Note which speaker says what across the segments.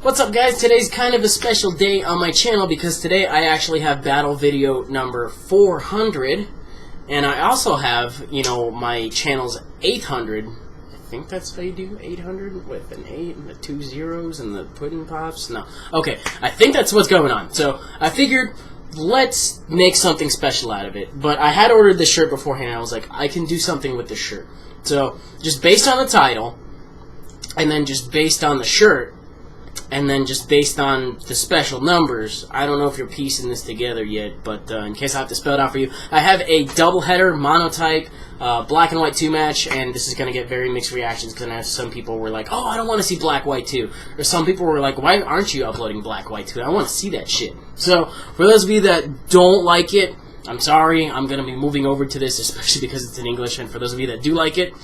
Speaker 1: What's up, guys? Today's kind of a special day on my channel because today I actually have battle video number 400, and I also have, my channel's 800. I think that's how you do 800 with an 8 and the 2 zeros and the pudding pops. No. Okay, I think that's what's going on. So I figured, let's make something special out of it. But I had ordered this shirt beforehand, and I was like, I can do something with this shirt. So, just based on the title, and then just based on the shirt, and then just based on the special numbers, I don't know if you're piecing this together yet, but in case I have to spell it out for you, I have a doubleheader, monotype, black and white 2-match, and this is going to get very mixed reactions because I know some people were like, oh, I don't want to see black-white 2, or some people were like, why aren't you uploading black-white 2? I want to see that shit. So, for those of you that don't like it, I'm sorry, I'm going to be moving over to this, especially because it's in English, and for those of you that do like it,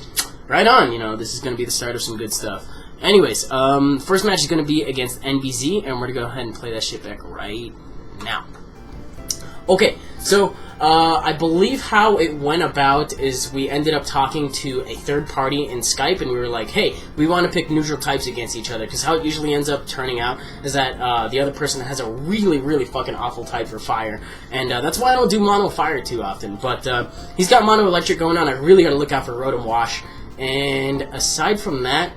Speaker 1: right on, this is going to be the start of some good stuff. Anyways, first match is going to be against NBZ, and we're going to go ahead and play that shit back right now. Okay, so, I believe how it went about is we ended up talking to a third party in Skype, and we were like, hey, we want to pick neutral types against each other, because how it usually ends up turning out is that the other person has a really, really fucking awful type for fire, and that's why I don't do mono fire too often, but he's got mono electric going on. I really got to look out for Rotom Wash, and aside from that,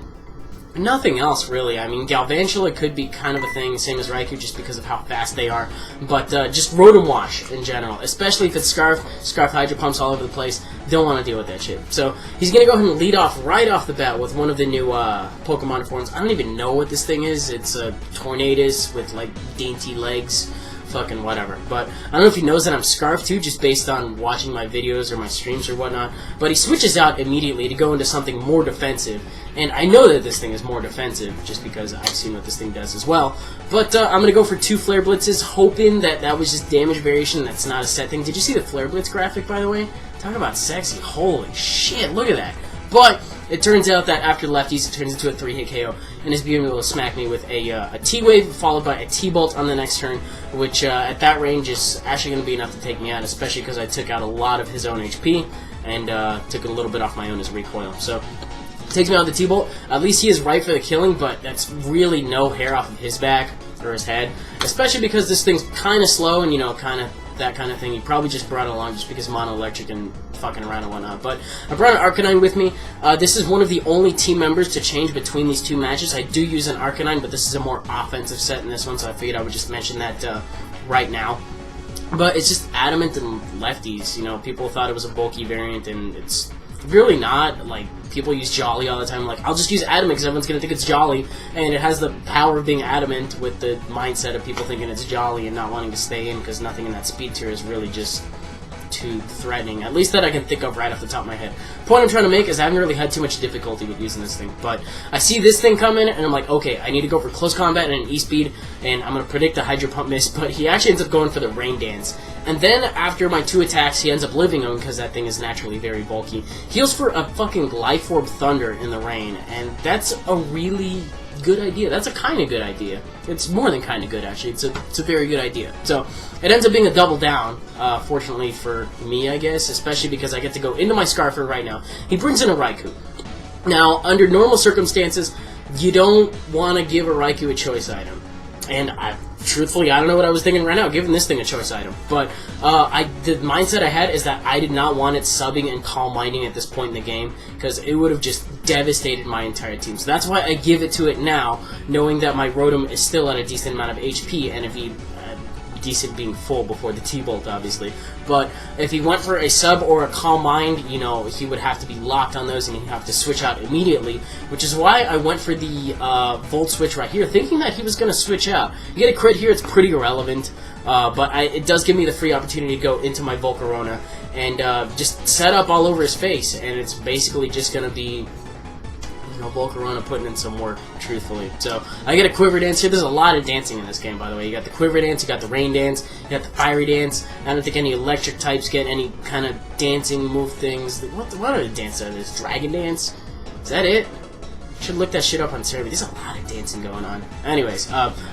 Speaker 1: nothing else, really. I mean, Galvantula could be kind of a thing, same as Raikou, just because of how fast they are. But just Rotom Wash in general, especially if it's Scarf Hydro Pumps all over the place. Don't want to deal with that shit. So he's going to go ahead and lead off right off the bat with one of the new Pokemon forms. I don't even know what this thing is. It's a Tornadus with, like, dainty legs. Fucking whatever. But I don't know if he knows that I'm Scarf too, just based on watching my videos or my streams or whatnot. But he switches out immediately to go into something more defensive. And I know that this thing is more defensive, just because I've seen what this thing does as well. But I'm going to go for 2 Flare Blitzes, hoping that that was just damage variation, that's not a set thing. Did you see the Flare Blitz graphic, by the way? Talk about sexy. Holy shit, look at that. But it turns out that after lefties, it turns into a 3-hit KO, and is being able to smack me with a T-Wave, followed by a T-Bolt on the next turn, which at that range is actually going to be enough to take me out, especially because I took out a lot of his own HP, and took a little bit off my own as recoil. So, takes me out with the T-Bolt. At least he is right for the killing, but that's really no hair off of his back, or his head, especially because this thing's kind of slow, and, kind of that kind of thing. He probably just brought it along just because mono electric and fucking around and whatnot. But I brought an Arcanine with me. This is one of the only team members to change between these 2 matches. I do use an Arcanine, but this is a more offensive set in this one, so I figured I would just mention that right now. But it's just Adamant and lefties. People thought it was a bulky variant, and it's really not. Like, people use Jolly all the time. Like, I'll just use Adamant because everyone's going to think it's Jolly, and it has the power of being Adamant with the mindset of people thinking it's Jolly and not wanting to stay in because nothing in that speed tier is really just too threatening, at least that I can think of right off the top of my head. The point I'm trying to make is I haven't really had too much difficulty with using this thing, but I see this thing come in, and I'm like, okay, I need to go for close combat and an E-Speed, and I'm going to predict a Hydro Pump miss, but he actually ends up going for the Rain Dance. And then, after my 2 attacks, he ends up living on because that thing is naturally very bulky. Heals for a fucking Life Orb Thunder in the rain, and that's a really good idea. That's a kind of good idea. It's more than kind of good, actually. It's a very good idea. So, it ends up being a double down, fortunately for me, I guess, especially because I get to go into my Scarfer right now. He brings in a Raikou. Now, under normal circumstances, you don't want to give a Raikou a choice item. And truthfully, I don't know what I was thinking right now, giving this thing a choice item. But the mindset I had is that I did not want it subbing and Calm Minding at this point in the game, because it would have just devastated my entire team. So that's why I give it to it now, knowing that my Rotom is still at a decent amount of HP, and if he... decent being full before the T-Bolt, obviously. But if he went for a sub or a Calm Mind, he would have to be locked on those and he'd have to switch out immediately, which is why I went for the Volt Switch right here, thinking that he was going to switch out. You get a crit here, it's pretty irrelevant, but it does give me the free opportunity to go into my Volcarona and just set up all over his face, and it's basically just going to be Volcarona putting in some work, truthfully. So, I get a Quiver Dance here. There's a lot of dancing in this game, by the way. You got the Quiver Dance, you got the Rain Dance, you got the Fiery Dance. I don't think any electric types get any kind of dancing move things. What are the dances out of this? Dragon Dance? Is that it? Should look that shit up on Survey. There's a lot of dancing going on. Anyways,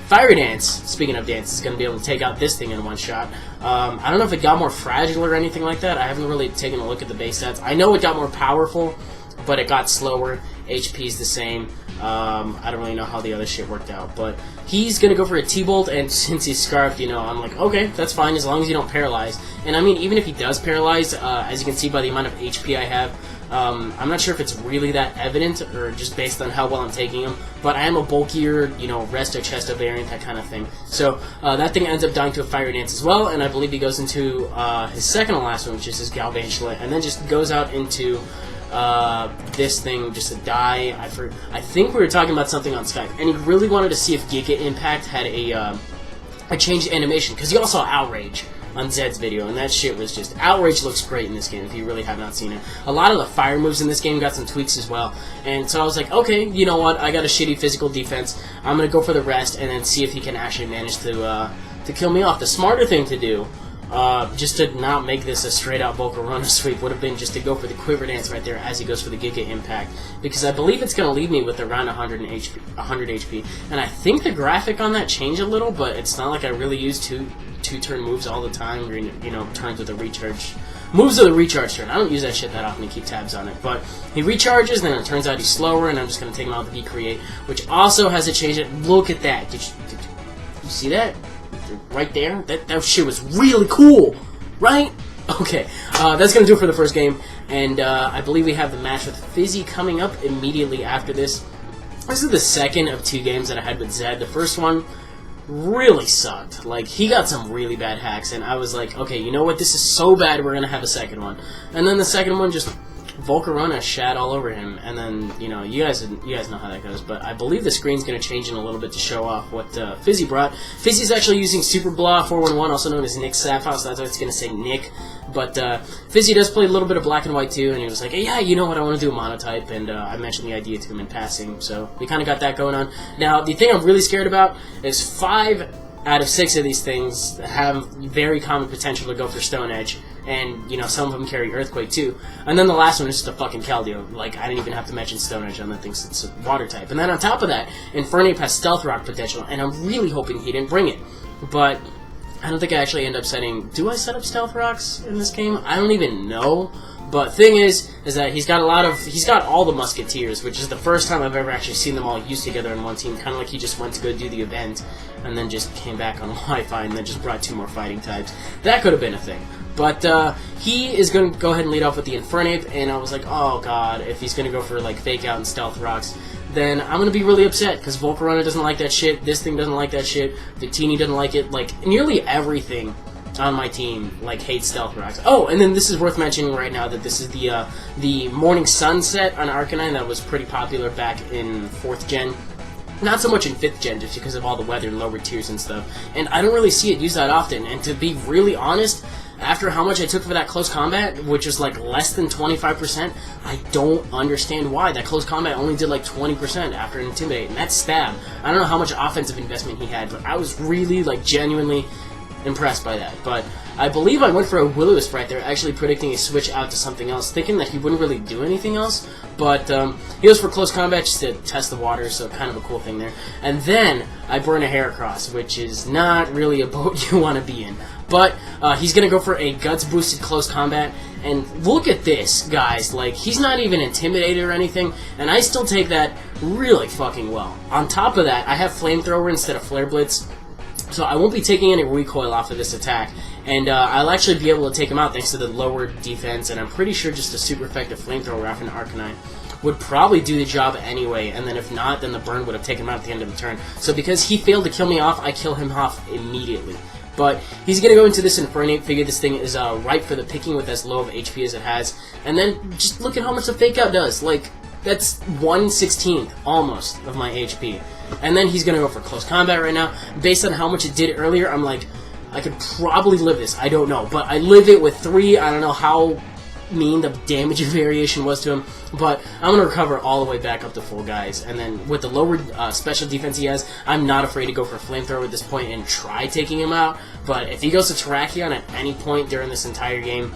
Speaker 1: Fiery Dance, speaking of dance, is going to be able to take out this thing in one shot. I don't know if it got more fragile or anything like that. I haven't really taken a look at the base stats. I know it got more powerful, but it got slower. HP is the same. I don't really know how the other shit worked out, but he's gonna go for a T-Bolt, and since he's scarfed, you know, I'm like, okay, that's fine, as long as you don't paralyze. And I mean, even if he does paralyze, as you can see by the amount of HP I have, I'm not sure if it's really that evident, or just based on how well I'm taking him, but I am a bulkier, you know, resto chesto variant, that kind of thing. So, that thing ends up dying to a Fire Dance as well, and I believe he goes into, his second to last one, which is his Galvantula, and then just goes out into, this thing just to die. I think we were talking about something on Skype, and he really wanted to see if Giga Impact had a changed animation, because he also saw Outrage on Zed's video, and that shit was just... Outrage looks great in this game, if you really have not seen it. A lot of the fire moves in this game got some tweaks as well, and so I was like, okay, you know what, I got a shitty physical defense, I'm gonna go for the rest, and then see if he can actually manage to kill me off. The smarter thing to do, just to not make this a straight-out Volcarona sweep, would have been just to go for the Quiver Dance right there as he goes for the Giga Impact, because I believe it's going to leave me with around 100 HP, and I think the graphic on that changed a little, but it's not like I really use two-turn moves all the time, or, you know, turns with a recharge. Moves with a recharge turn. I don't use that shit that often to keep tabs on it, but he recharges, then it turns out he's slower, and I'm just going to take him out with the V-Create, which also has a change. Look at that. Did you see that? Right there? That shit was really cool, right? Okay, that's going to do it for the first game, and I believe we have the match with Fizzy coming up immediately after this. This is the second of 2 games that I had with Zed. The first one really sucked. Like, he got some really bad hacks, and I was like, okay, you know what, this is so bad, we're going to have a second one. And then the second one just... Volcarona shat all over him, and then, you know, you guys know how that goes, but I believe the screen's going to change in a little bit to show off what Fizzy brought. Fizzy's actually using Super Blah 411, also known as Nick Sapphire, so that's why it's going to say Nick, but Fizzy does play a little bit of Black and White too, and he was like, hey, yeah, you know what, I want to do a monotype, and I mentioned the idea to him in passing, so we kind of got that going on. Now, the thing I'm really scared about is 5 out of 6 of these things have very common potential to go for Stone Edge, and, you know, some of them carry Earthquake too. And then the last one is just a fucking Keldeo. Like, I didn't even have to mention Stone Edge on that thing since it's a water type. And then on top of that, Infernape has Stealth Rock potential, and I'm really hoping he didn't bring it. But I don't think I actually end up setting... Do I set up Stealth Rocks in this game? I don't even know. But thing is that he's got all the Musketeers, which is the first time I've ever actually seen them all used together in one team, kind of like he just went to go do the event, and then just came back on Wi-Fi, and then just brought 2 more fighting types. That could have been a thing. But he is going to go ahead and lead off with the Infernape, and I was like, oh god, if he's going to go for like Fake Out and Stealth Rocks, then I'm going to be really upset, because Volcarona doesn't like that shit, this thing doesn't like that shit, Victini doesn't like it, like, nearly everything on my team, like, hates Stealth Rocks. Oh, and then this is worth mentioning right now that this is the Morning Sunset on Arcanine that was pretty popular back in 4th gen. Not so much in 5th gen, just because of all the weather and lower tiers and stuff. And I don't really see it used that often, and to be really honest, after how much I took for that close combat, which is like less than 25%, I don't understand why. That close combat only did like 20% after an Intimidate, and that's Stab. I don't know how much offensive investment he had, but I was really, like, genuinely impressed by that. But I believe I went for a Will-O-Wisp right there, actually predicting a switch out to something else, thinking that he wouldn't really do anything else, but he goes for close combat just to test the water, so kind of a cool thing there. And then I burn a Heracross, which is not really a boat you want to be in. But he's going to go for a Guts boosted close combat, and look at this, guys, like, he's not even intimidated or anything, and I still take that really fucking well. On top of that, I have Flamethrower instead of Flare Blitz, so I won't be taking any recoil off of this attack, and I'll actually be able to take him out thanks to the lower defense, and I'm pretty sure just a super effective Flamethrower off an Arcanine would probably do the job anyway, and then if not, then the burn would have taken him out at the end of the turn. So because he failed to kill me off, I kill him off immediately. But he's going to go into this Infernape, figure this thing is ripe for the picking with as low of HP as it has, and then just look at how much the Fake Out does. Like, that's 1/16 almost of my HP. And then he's going to go for close combat right now. Based on how much it did earlier, I'm like, I could probably live this. I don't know. But I live it with 3. I don't know how mean the damage variation was to him. But I'm going to recover all the way back up to full, guys. And then with the lower special defense he has, I'm not afraid to go for Flamethrower at this point and try taking him out. But if he goes to Terrakion at any point during this entire game,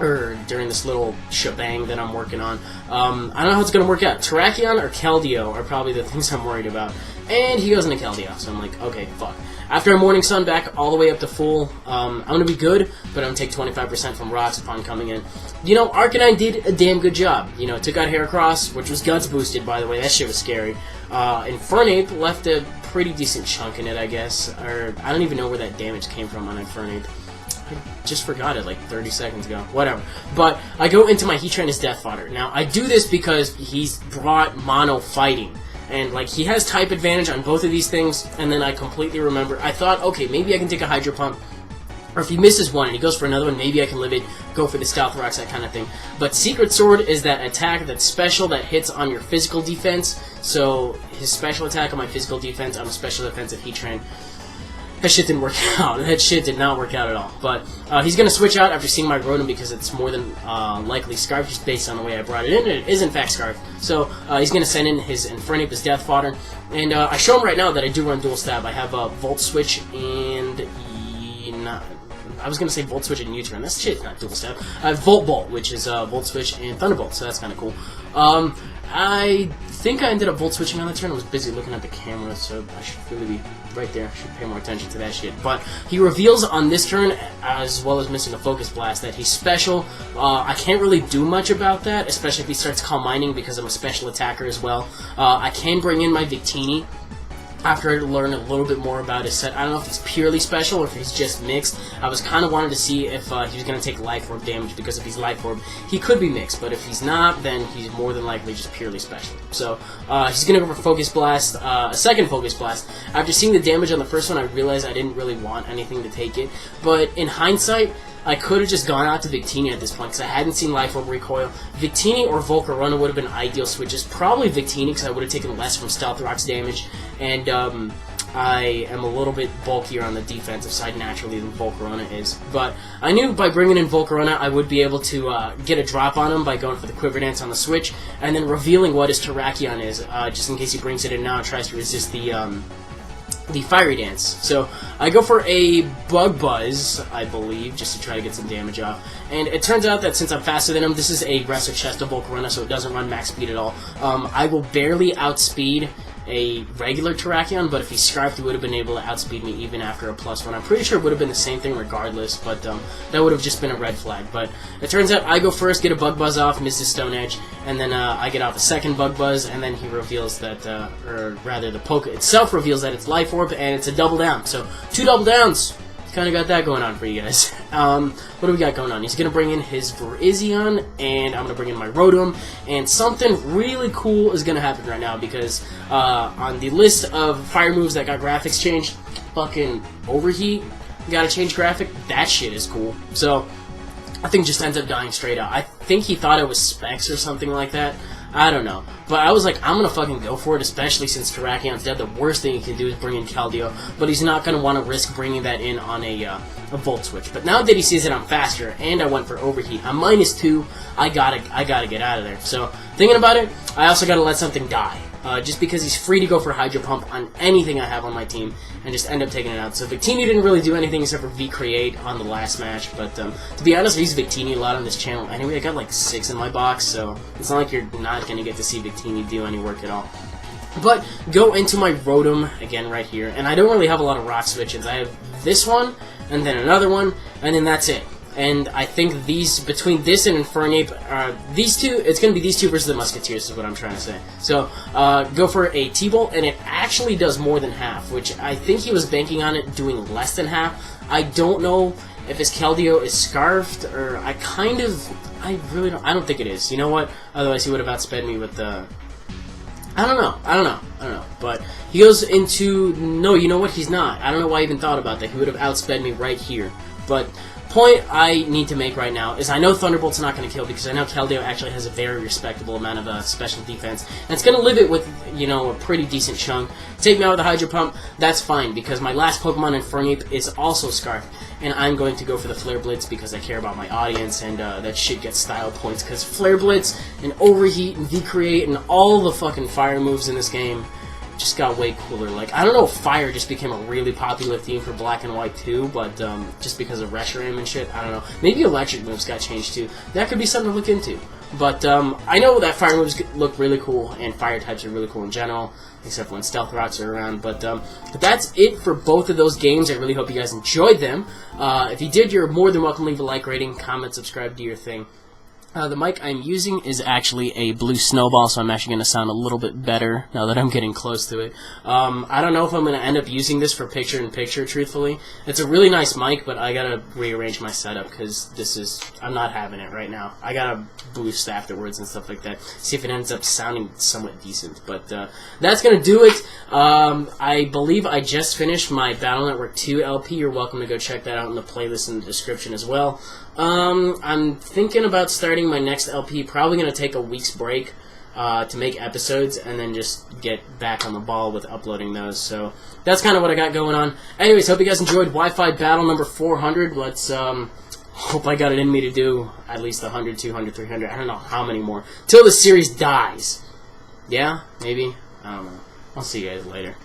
Speaker 1: or during this little shebang that I'm working on. I don't know how it's going to work out. Terrakion or Keldeo are probably the things I'm worried about. And he goes into Keldeo, so I'm like, okay, fuck. After a Morning Sun back all the way up to full, I'm going to be good, but I'm going to take 25% from rocks upon coming in. You know, Arcanine did a damn good job. You know, took out Heracross, which was Guts boosted, by the way. That shit was scary. Infernape left a pretty decent chunk in it, I guess. Or, I don't even know where that damage came from on Infernape. I just forgot it like 30 seconds ago. Whatever. But I go into my Heatran as Death Fodder. Now, I do this because he's brought Mono Fighting. And, like, he has type advantage on both of these things, and then I completely remember. I thought, okay, maybe I can take a Hydro Pump, or if he misses one and he goes for another one, maybe I can live it, go for the Stealth Rocks, that kind of thing. But Secret Sword is that attack that's special that hits on your physical defense. So, his special attack on my physical defense, on a special defensive Heatran. That shit didn't work out. That shit did not work out at all. But he's going to switch out after seeing my Rotom because it's more than likely Scarf, just based on the way I brought it in. And it is, in fact, Scarf. So he's going to send in his Infernape as Death Fodder. And I show him right now that I do run Dual Stab. I have Volt Switch and... I was going to say Volt Switch and U-Turn. That shit's not Dual Stab. I have Volt Bolt, which is Volt Switch and Thunderbolt. So that's kind of cool. I think I ended up Volt Switching on the turn. I was busy looking at the camera, so I should really be right there. I should pay more attention to that shit. But he reveals on this turn, as well as missing a Focus Blast, that he's special. I can't really do much about that, especially if he starts Calm Mining, because I'm a special attacker as well. I can bring in my Victini after I learn a little bit more about his set. I don't know if he's purely special or if he's just mixed. I was kind of wanting to see if he was going to take Life Orb damage, because if he's Life Orb, he could be mixed, but if he's not, then he's more than likely just purely special. So, he's going to go for Focus Blast, a second Focus Blast. After seeing the damage on the first one, I realized I didn't really want anything to take it, but in hindsight, I could have just gone out to Victini at this point, because I hadn't seen Life Orb recoil. Victini or Volcarona would have been ideal switches. Probably Victini, because I would have taken less from Stealth Rock's damage, and I am a little bit bulkier on the defensive side naturally than Volcarona is. But I knew by bringing in Volcarona, I would be able to get a drop on him by going for the Quiver Dance on the switch, and then revealing what his Terrakion is, just in case he brings it in now and tries to resist the Fiery Dance. So I go for a Bug Buzz, I believe, just to try to get some damage off. And it turns out that since I'm faster than him, this is a Wrestle Chest of Volcarona, so it doesn't run max speed at all. I will barely outspeed a regular Terrakion, but if he Scarfed, he would have been able to outspeed me even after a +1. I'm pretty sure it would have been the same thing regardless, but that would have just been a red flag. But it turns out I go first, get a Bug Buzz off, miss his Stone Edge, and then I get off a second Bug Buzz, and then he reveals that, or rather the Poke itself reveals that it's Life Orb, and it's a double down. So 2 double downs! Kind of got that going on for you guys. What do we got going on? He's going to bring in his Virizion, and I'm going to bring in my Rotom, and something really cool is going to happen right now, because on the list of fire moves that got graphics changed, fucking Overheat got a change graphic. That shit is cool. So I think just ends up dying straight out. I think he thought it was Specs or something like that. I don't know. But I was like, I'm going to fucking go for it, especially since Terrakion's dead. The worst thing he can do is bring in Keldeo, but he's not going to want to risk bringing that in on a Volt Switch. But now that he sees that I'm faster, and I went for Overheat, I'm -2, I gotta get out of there. So, thinking about it, I also gotta let something die. Just because he's free to go for Hydro Pump on anything I have on my team, and just end up taking it out. So Victini didn't really do anything except for V-Create on the last match, but to be honest, I use Victini a lot on this channel. Anyway, I got like 6 in my box, so it's not like you're not going to get to see Victini do any work at all. But go into my Rotom, again right here, and I don't really have a lot of rock switches. I have this one, and then another one, and then that's it. And I think these, between this and Infernape, these two, it's going to be these two versus the Musketeers is what I'm trying to say. So, go for a T-Bolt, and it actually does more than half, which I think he was banking on it doing less than half. I don't know if his Keldeo is Scarfed, or I really don't, I don't think it is. You know what? Otherwise he would have outsped me with the... I don't know. But he goes into... No, you know what? He's not. I don't know why I even thought about that. He would have outsped me right here. But... point I need to make right now is I know Thunderbolt's not going to kill because I know Keldeo actually has a very respectable amount of special defense, and it's going to live it with, you know, a pretty decent chunk. Take me out with a Hydro Pump, that's fine, because my last Pokemon Infernape is also Scarf, and I'm going to go for the Flare Blitz because I care about my audience, and that shit gets style points, because Flare Blitz and Overheat and V-Create and all the fucking fire moves in this game just got way cooler. Like, I don't know if fire just became a really popular theme for Black and White too, but just because of Reshiram and shit, I don't know. Maybe electric moves got changed too. That could be something to look into. But I know that fire moves look really cool, and fire types are really cool in general, except when stealth rocks are around. But that's it for both of those games. I really hope you guys enjoyed them. If you did, you're more than welcome to leave a like rating, comment, subscribe, do your thing. The mic I'm using is actually a Blue Snowball, so I'm actually going to sound a little bit better now that I'm getting close to it. I don't know if I'm going to end up using this for picture-in-picture, truthfully. It's a really nice mic, but I got to rearrange my setup because I'm not having it right now. I got to boost afterwards and stuff like that, see if it ends up sounding somewhat decent. But that's going to do it. I believe I just finished my Battle Network 2 LP. You're welcome to go check that out in the playlist in the description as well. I'm thinking about starting my next LP, probably going to take a week's break to make episodes and then just get back on the ball with uploading those. So that's kind of what I got going on. Anyways, hope you guys enjoyed Wi-Fi Battle number 400. Let's hope I got it in me to do at least 100, 200, 300. I don't know how many more till the series dies. Yeah, maybe. I don't know. I'll see you guys later.